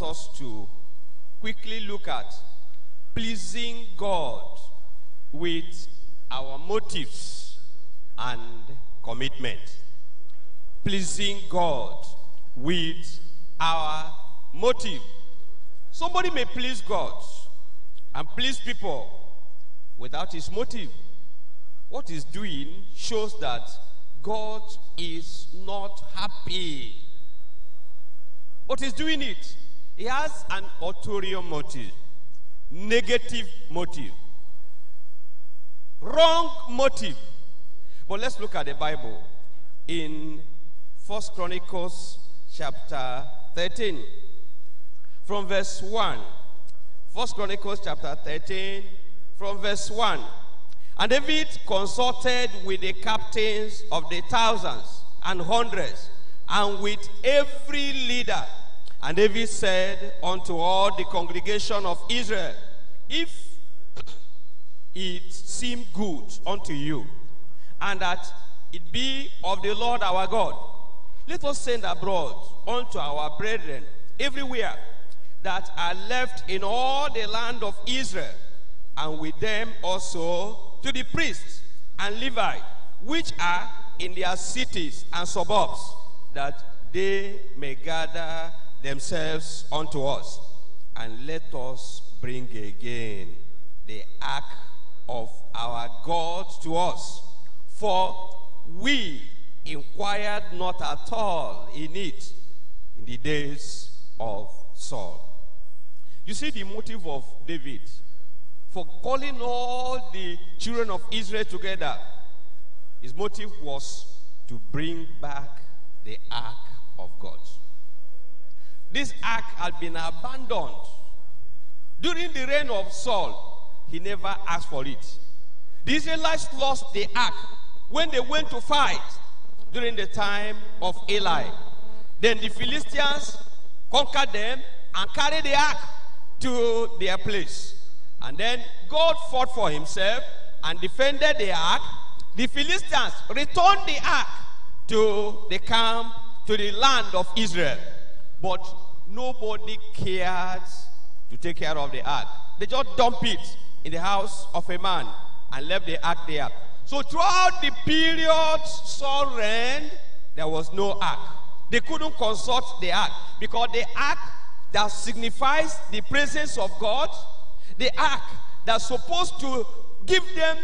us to quickly look at pleasing God with our motives and commitment. Pleasing God with our motive. Somebody may please God and please people without his motive. What he's doing shows that God is not happy. But he's doing it. He has an ulterior motive, negative motive, wrong motive. But let's look at the Bible in 1 Chronicles chapter 13 from verse 1. 1 Chronicles chapter 13 from verse 1. And David consulted with the captains of the thousands and hundreds, and with every leader. And David said unto all the congregation of Israel, if it seem good unto you, and that it be of the Lord our God, let us send abroad unto our brethren everywhere that are left in all the land of Israel, and with them also to the priests and Levites, which are in their cities and suburbs, that they may gather themselves unto us, and let us bring again the ark of our God to us. For we inquired not at all in it in the days of Saul. You see the motive of David for calling all the children of Israel together. His motive was to bring back the ark of God. This ark had been abandoned. During the reign of Saul, he never asked for it. The Israelites lost the ark when they went to fight during the time of Eli. Then the Philistines conquered them and carried the ark to their place. And then God fought for himself and defended the ark. The Philistines returned the ark to the camp, to the land of Israel. But nobody cared to take care of the ark. They just dumped it in the house of a man and left the ark there. So throughout the period Saul reigned, there was no ark. They couldn't consult the ark, because the ark that signifies the presence of God, the ark that's supposed to give them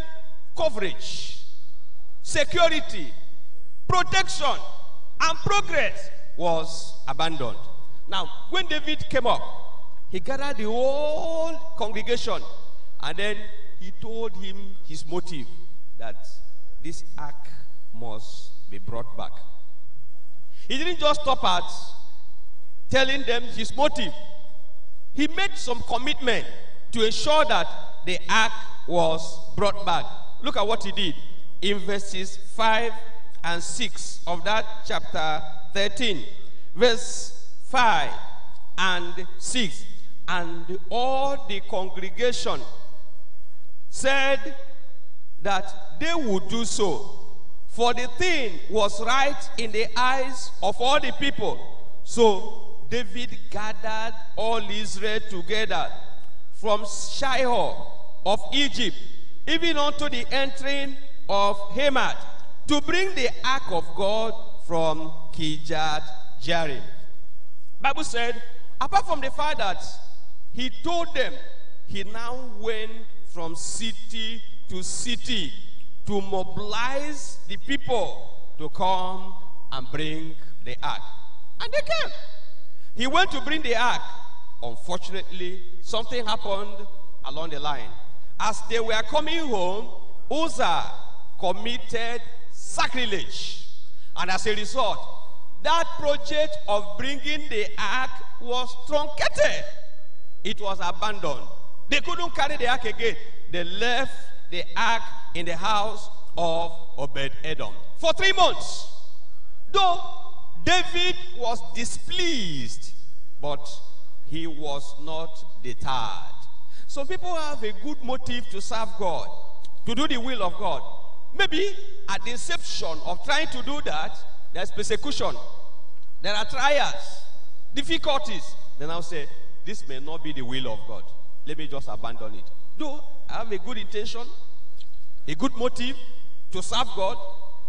coverage, security, protection, and progress, was abandoned. Now, when David came up, he gathered the whole congregation, and then he told him his motive, that this ark must be brought back. He didn't just stop at telling them his motive. He made some commitment to ensure that the ark was brought back. Look at what he did in verses 5 and 6 of that chapter 13. Verse 5 and 6. And all the congregation said that they would do so, for the thing was right in the eyes of all the people. So David gathered all Israel together from Shiloh of Egypt, even unto the entering of Hamath, to bring the ark of God from Kirjath Jearim. Bible said, apart from the fact that he told them, he now went from city to city to mobilize the people to come and bring the ark. And they came. He went to bring the ark. Unfortunately, something happened along the line. As they were coming home, Uzzah committed sacrilege. And as a result, that project of bringing the ark was truncated. It was abandoned. They couldn't carry the ark again. They left the ark in the house of Obed-Edom for 3 months. Though David was displeased, but he was not deterred. Some people have a good motive to serve God, to do the will of God. Maybe at the inception of trying to do that, there's persecution. There are trials, difficulties Then I'll say, this may not be the will of God. Let me just abandon it. Though I have a good intention, a good motive to serve God,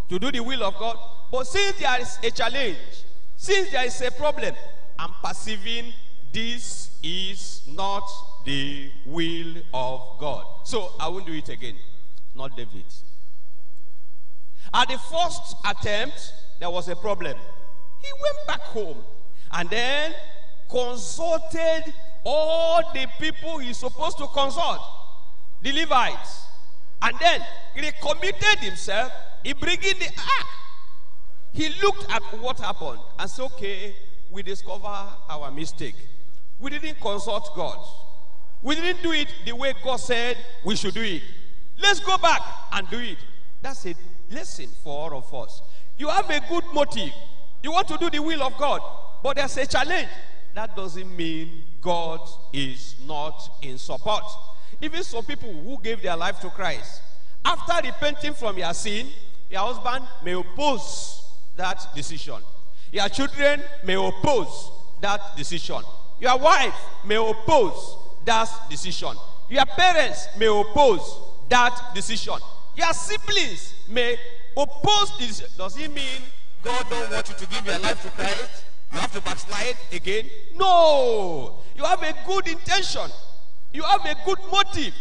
to do the will of God. But since there is a challenge, since there is a problem, I'm perceiving this is not the will of God. So I won't do it again. Not David. At the first attempt, there was a problem. He went back home and then consulted all the people he's supposed to consult, the Levites. And then he recommitted himself in bringing the ark. He looked at what happened and said, okay, we discover our mistake. We didn't consult God. We didn't do it the way God said we should do it. Let's go back and do it. That's a lesson for all of us. You have a good motive. You want to do the will of God, but there's a challenge. That doesn't mean God is not in support. Even some people who gave their life to Christ, after repenting from your sin, your husband may oppose that decision. Your children may oppose that decision. Your wife may oppose that decision. Your parents may oppose that decision. Your siblings may oppose this. Does it mean God don't want you to give your life to Christ? You have to backslide again? No. You have a good intention. You have a good motive.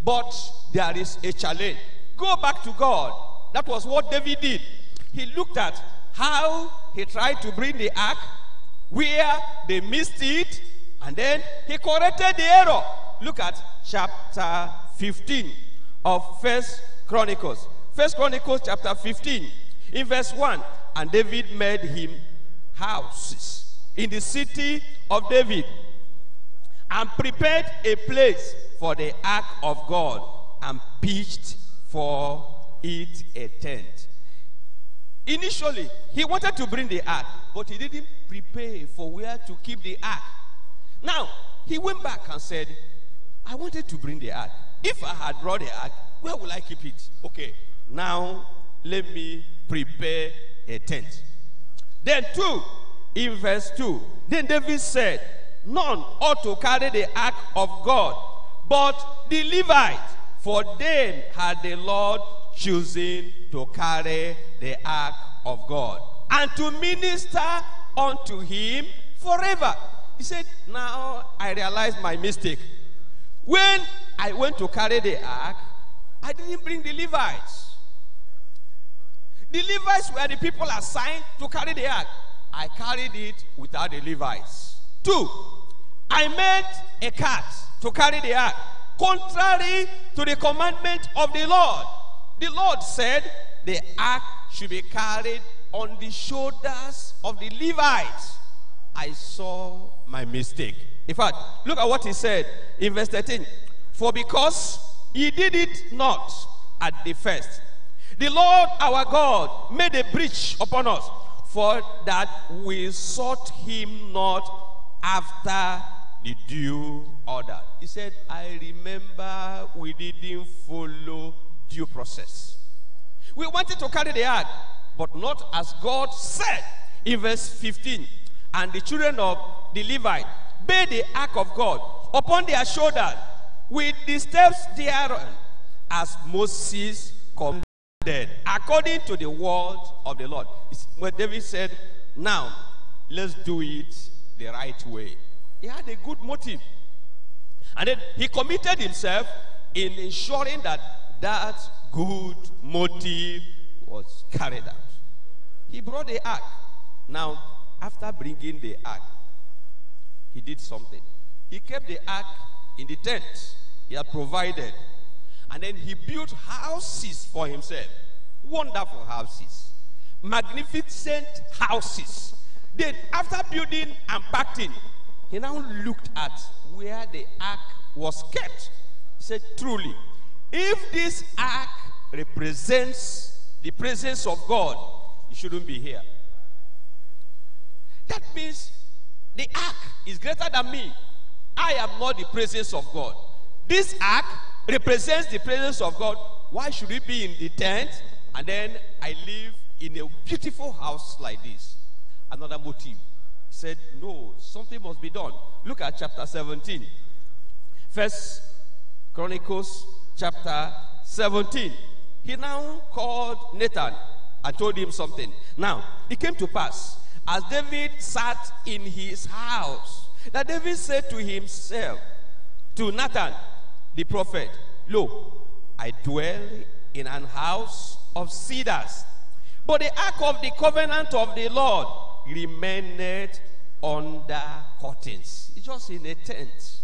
But there is a challenge. Go back to God. That was what David did. He looked at how he tried to bring the ark, where they missed it, and then he corrected the error. Look at chapter 15 of First Chronicles. First Chronicles chapter 15, in verse 1. And David made him houses in the city of David, and prepared a place for the ark of God, and pitched for it a tent. Initially, he wanted to bring the ark, but he didn't prepare for where to keep the ark. Now, he went back and said, I wanted to bring the ark. If I had brought the ark, where will I keep it? Okay, now let me prepare a tent. Then 2, in verse 2, then David said, none ought to carry the ark of God, but the Levites, for them had the Lord chosen to carry the ark of God, and to minister unto him forever. He said, now I realize my mistake. When I went to carry the ark, I didn't bring the Levites. The Levites were the people assigned to carry the ark. I carried it without the Levites. 2, I made a cart to carry the ark, contrary to the commandment of the Lord. The Lord said the ark should be carried on the shoulders of the Levites. I saw my mistake. In fact, look at what he said in verse 13. For because he did it not at the first, the Lord our God made a breach upon us, for that we sought him not after the due order. He said, I remember we didn't follow due process. We wanted to carry the ark, but not as God said in verse 15. And the children of the Levite bear the ark of God upon their shoulders with the steps thereon, as Moses commanded, according to the word of the Lord. When David said, now let's do it the right way. He had a good motive. And then he committed himself in ensuring that that good motive was carried out. He brought the ark. Now, after bringing the ark, he did something. He kept the ark in the tent he had provided. And then he built houses for himself. Wonderful houses. Magnificent houses. Then, after building and packing, he now looked at where the ark was kept. He said, truly, if this ark represents the presence of God, it shouldn't be here. That means the ark is greater than me. I am not the presence of God. This ark represents the presence of God. Why should it be in the tent and then I live in a beautiful house like this? Another motive. He said, no, something must be done. Look at chapter 17. First Chronicles chapter 17. He now called Nathan and told him something. Now, it came to pass, as David sat in his house, that David said to himself, to Nathan the prophet, lo, I dwell in an house of cedars, but the ark of the covenant of the Lord remained under curtains. It's just in a tent.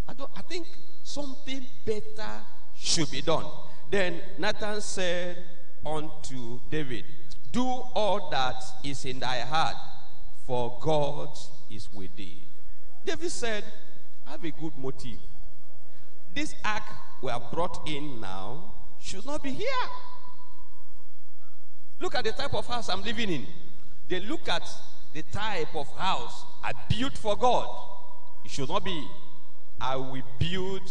I think something better should be done. Then Nathan said unto David, do all that is in thy heart, for God is with thee. David said, I have a good motive. This ark we have brought in now should not be here. Look at the type of house I'm living in. They look at the type of house I built for God. It should not be, I will build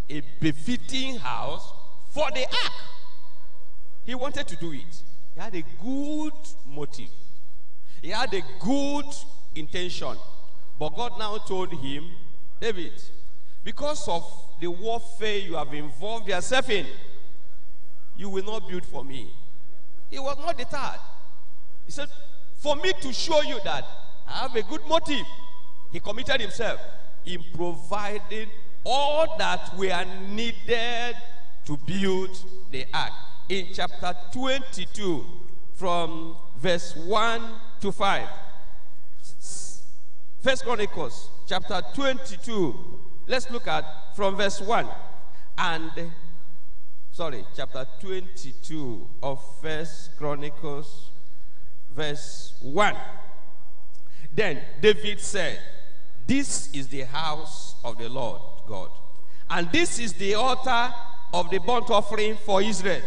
a befitting house for the ark. He wanted to do it. He had a good motive. He had a good intention. But God now told him, David, because of the warfare you have involved yourself in, you will not build for me. He was not deterred. He said, for me to show you that I have a good motive, he committed himself in providing all that were needed to build the ark. In chapter 22, from verse 1 to 5. First Chronicles, chapter 22. Let's look at from verse 1. Chapter 22 of First Chronicles, verse 1. Then David said, this is the house of the Lord God, and this is the altar of the burnt offering for Israel.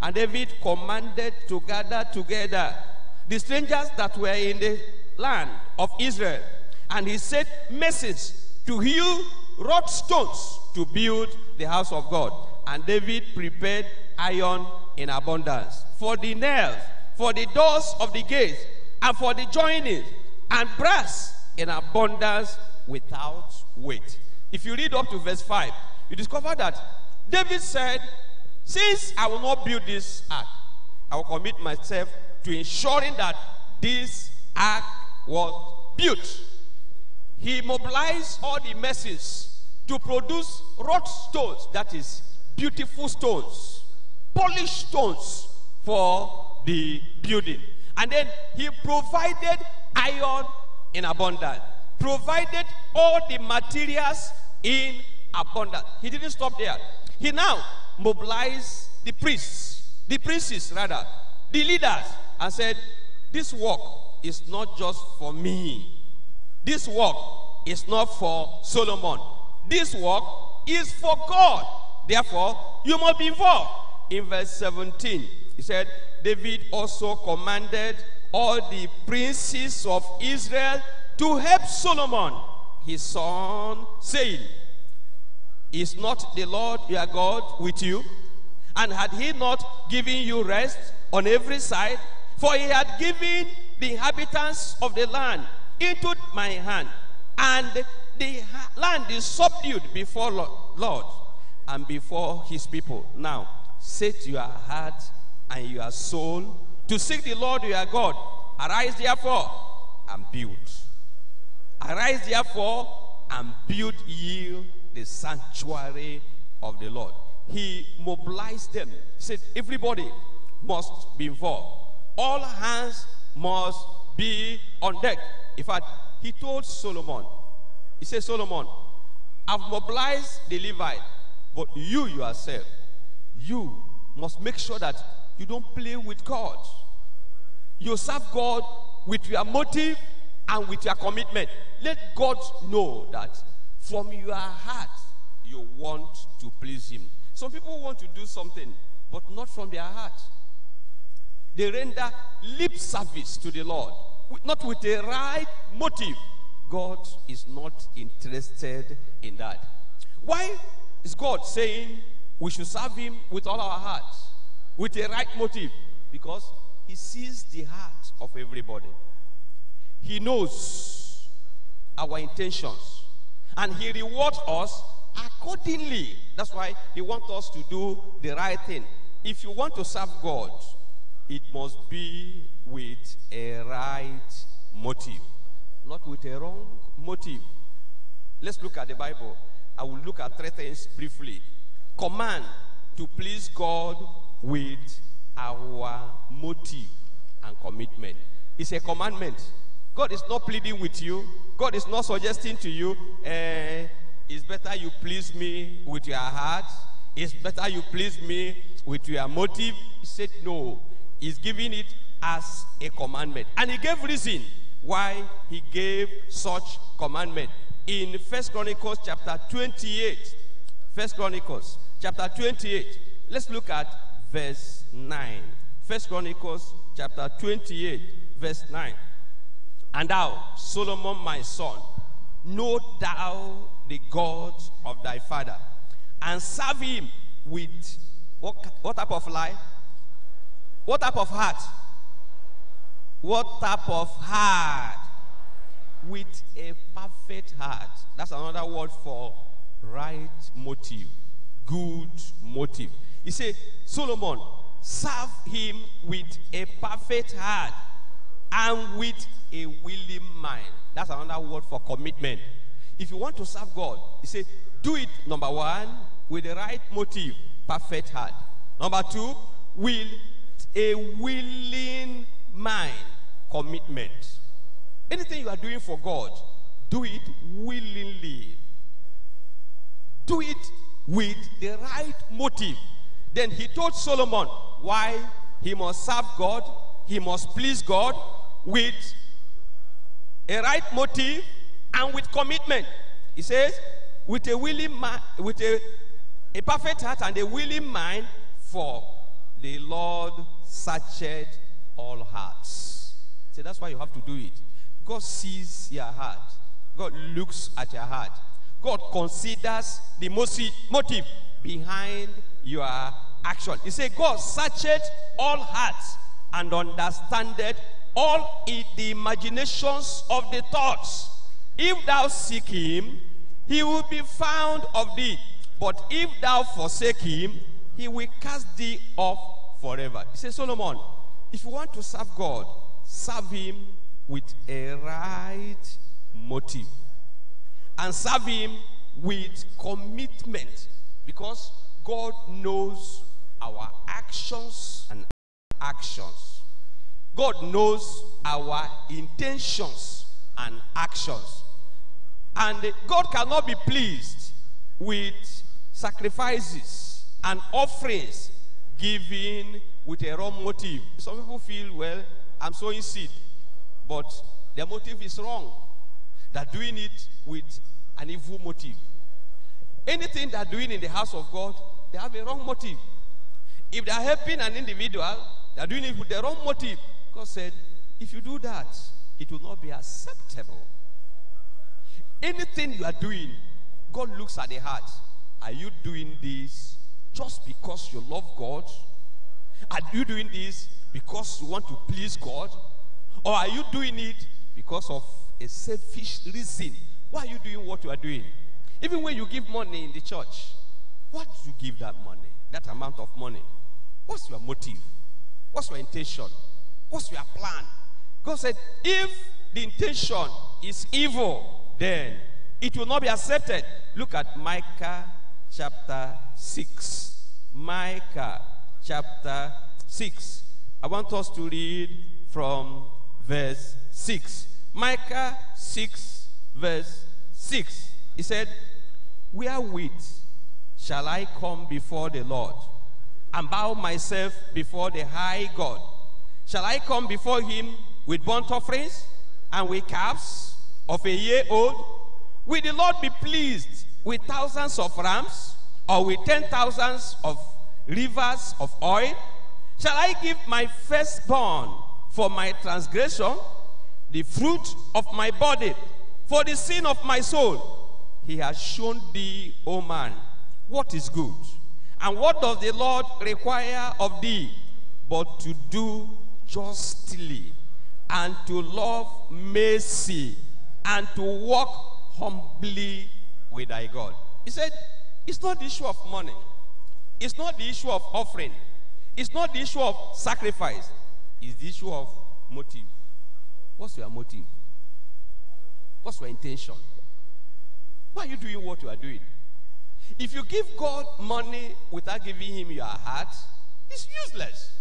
And David commanded to gather together the strangers that were in the land of Israel. And he sent message to hew wrought stones to build the house of God. And David prepared iron in abundance for the nails, for the doors of the gates, and for the joinings, and brass in abundance without weight. If you read up to verse 5, you discover that David said, since I will not build this ark, I will commit myself to ensuring that this ark was built. He mobilized all the masons to produce wrought stones, that is, beautiful stones, polished stones for the building. And then he provided iron in abundance, provided all the materials in abundance. He didn't stop there. He now mobilized the priests, the princes rather, the leaders, and said, this work is not just for me. This work is not for Solomon. This work is for God. Therefore, you must be involved. In verse 17, he said, David also commanded all the princes of Israel to help Solomon, his son, saying, is not the Lord your God with you? And had he not given you rest on every side? For he had given the inhabitants of the land into my hand, and the land is subdued before Lord and before his people. Now set your heart and your soul to seek the Lord your God. Arise therefore and build. Arise therefore and build ye the sanctuary of the Lord. He mobilized them. He said, everybody must be involved. All hands must be on deck. In fact, he told Solomon, he said, Solomon, I've mobilized the Levite, but you yourself, you must make sure that you don't play with God. You serve God with your motive and with your commitment. Let God know that from your heart, you want to please him. Some people want to do something, but not from their heart. They render lip service to the Lord, not with the right motive. God is not interested in that. Why is God saying we should serve him with all our hearts, with the right motive? Because he sees the heart of everybody. He knows our intentions. And he rewards us accordingly. That's why he wants us to do the right thing. If you want to serve God, it must be with a right motive, not with a wrong motive. Let's look at the Bible. I will look at three things briefly. Command to please God with our motive and commitment. It's a commandment. God is not pleading with you. God is not suggesting to you, it's better you please me with your heart. It's better you please me with your motive. He said no. He's giving it as a commandment. And he gave reason why he gave such commandment. In 1 Chronicles chapter 28, 1 Chronicles chapter 28, let's look at verse 9. 1 Chronicles chapter 28, verse 9. And thou, Solomon my son, know thou the God of thy father, and serve him with what type of life? What type of heart? What type of heart? With a perfect heart. That's another word for right motive, good motive. He said, Solomon, serve him with a perfect heart and with a willing mind. That's another word for commitment. If you want to serve God, he said, do it, number one, with the right motive, perfect heart. Number two, with a willing mind, commitment. Anything you are doing for God, do it willingly. Do it with the right motive. Then he told Solomon why he must serve God, he must please God with a right motive and with commitment. He says, with a willing mind, with a perfect heart and a willing mind, for the Lord searcheth all hearts. See, that's why you have to do it. God sees your heart. God looks at your heart. God considers the motive behind your action. He said, God searcheth all hearts and understandeth all the imaginations of the thoughts. If thou seek him, he will be found of thee. But if thou forsake him, he will cast thee off forever. He says, Solomon, if you want to serve God, serve him with a right motive. And serve him with commitment. Because God knows our actions and actions. God knows our intentions and actions. And God cannot be pleased with sacrifices and offerings given with a wrong motive. Some people feel, well, I'm sowing seed, but their motive is wrong. They're doing it with an evil motive. Anything they're doing in the house of God, they have a wrong motive. If they're helping an individual, they're doing it with the wrong motive. God said, if you do that, it will not be acceptable. Anything you are doing, God looks at the heart. Are you doing this just because you love God? Are you doing this because you want to please God? Or are you doing it because of a selfish reason? Why are you doing what you are doing? Even when you give money in the church, what do you give that money? That amount of money? What's your motive? What's your intention? What's your plan? God said, if the intention is evil, then it will not be accepted. Look at Micah chapter 6. Micah chapter 6. I want us to read from verse 6. Micah 6 verse 6. He said, wherewith shall I come before the Lord and bow myself before the high God? Shall I come before him with burnt offerings and with calves of a year old? Will the Lord be pleased with thousands of rams, or with 10,000s of rivers of oil? Shall I give my firstborn for my transgression, the fruit of my body, for the sin of my soul? He has shown thee, O man, what is good. And what does the Lord require of thee? But to do justly, and to love mercy, and to walk humbly with thy God. He said, it's not the issue of money. It's not the issue of offering. It's not the issue of sacrifice. It's the issue of motive. What's your motive? What's your intention? Why are you doing what you are doing? If you give God money without giving him your heart, it's useless.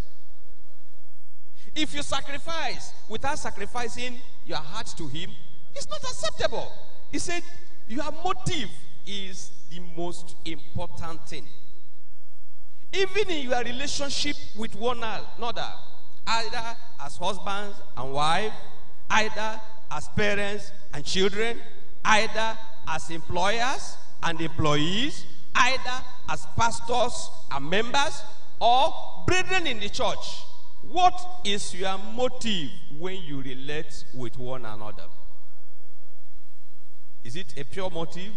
If you sacrifice without sacrificing your heart to him, it's not acceptable. He said, your motive is the most important thing. Even in your relationship with one another, either as husbands and wife, either as parents and children, either as employers and employees, either as pastors and members, or brethren in the church. What is your motive when you relate with one another? Is it a pure motive?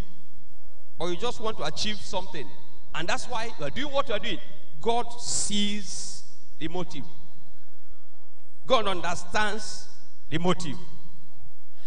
Or you just want to achieve something? And that's why you are doing what you are doing. God sees the motive. God understands the motive.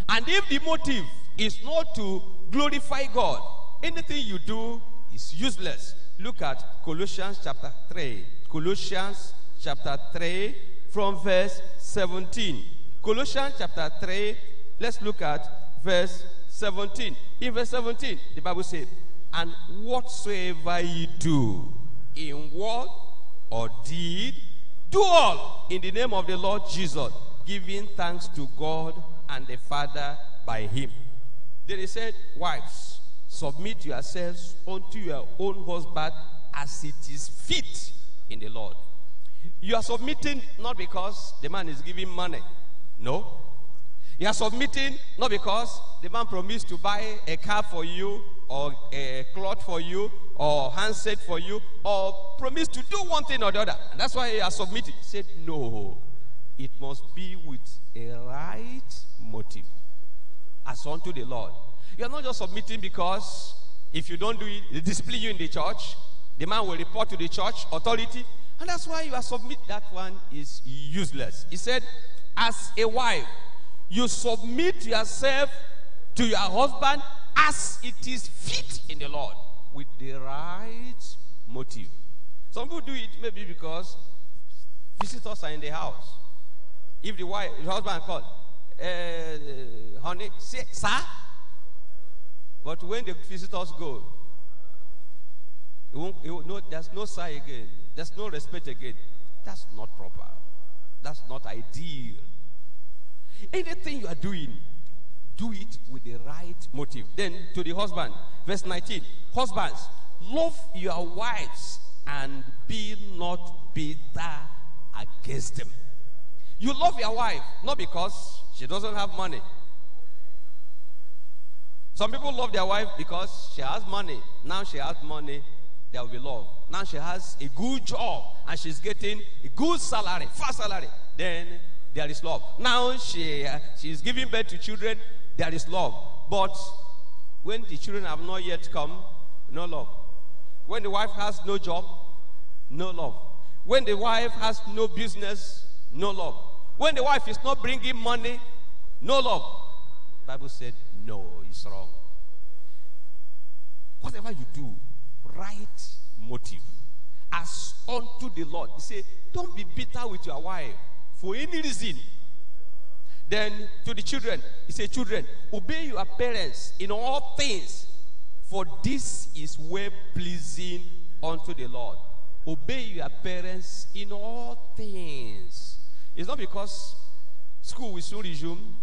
And if the motive is not to glorify God, anything you do is useless. Look at Colossians chapter 3. Colossians chapter 3 from verse 17. Colossians chapter 3, let's look at verse 17. In verse 17, the Bible says, and whatsoever ye do, in word or deed, do all in the name of the Lord Jesus, giving thanks to God and the Father by him. Then he said, wives, submit yourselves unto your own husband as it is fit in the Lord. You are submitting not because the man is giving money. No. You are submitting not because the man promised to buy a car for you, or a cloth for you, or handset for you, or promised to do one thing or the other. And that's why you are submitting. He said, no. It must be with a right motive. As unto the Lord. You are not just submitting because if you don't do it, they discipline you in the church. The man will report to the church authority. And that's why you are submit. That one is useless. He said, as a wife, you submit yourself to your husband as it is fit in the Lord, with the right motive. Some people do it maybe because visitors are in the house. If the husband called, honey, say, sir. But when the visitors go, there's no sir again. There's no respect again. That's not proper. That's not ideal. Anything you are doing, do it with the right motive. Then to the husband, verse 19. Husbands, love your wives and be not bitter against them. You love your wife, not because she doesn't have money. Some people love their wife because she has money. Now she has money, there will be love. Now she has a good job and she's getting a good salary, fast salary. Then there is love. Now she's giving birth to children, there is love. But when the children have not yet come, no love. When the wife has no job, no love. When the wife has no business, no love. When the wife is not bringing money, no love. The Bible said, no, it's wrong. Whatever you do, right motive. As unto the Lord. He said, don't be bitter with your wife for any reason. Then to the children, he said, children, obey your parents in all things, for this is well pleasing unto the Lord. Obey your parents in all things. It's not because school will soon resume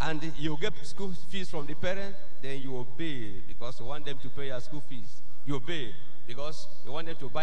and you get school fees from the parent, then you obey because you want them to pay your school fees. You obey because you want them to buy